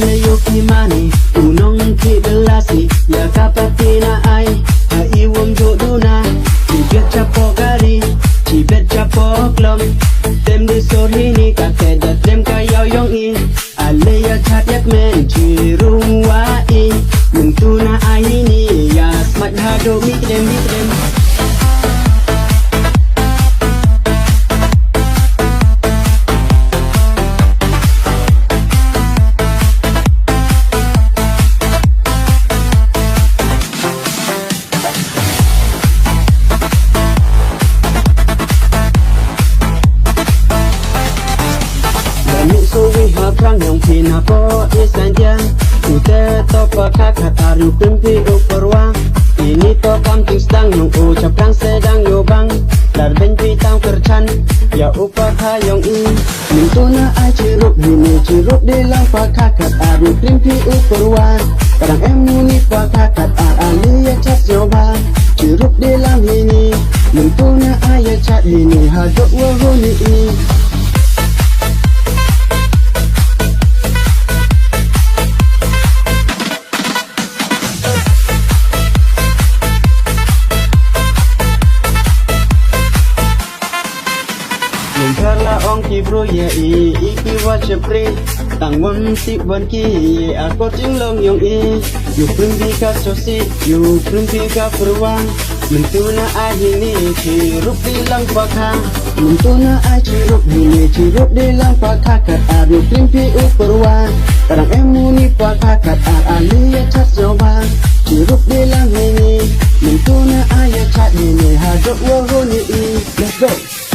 layo kimani unong ki belasi ya kapatina ai iwom joduna cibet capo kari cibet capo klom tem di sorhini kakeda tem kayau yong i ale ya chat yak men cirung wa i tuna ai ni ya smat hado mi dem Prang yang pina po isanja ute to pakak aru pimpi uperwa ini to kamping sedang yung ucap prang sedang yobang dar benpi tang kercan ya upaka yang i mintuna ai cirup ini cirup di lang pakak aru pimpi uperwa kadang emuni pakak ali ya cat yoba cirup di lang ini mintuna ai ya cat ini hadok wahuni i Karla ong ki bro ye iki wa chepri tang won si bon ki ako ting long yong i yu prumbi ka sosi yu prumbi ka perwang mentuna ahini cirup di lang pakha mentuna ai cirup hini cirup di lang pakha kat aru prumbi uperwa kadang emuni pakha kat ali ya chat joba cirup di lang hini mentuna ai ya chat hini hadok wo honi i let's go.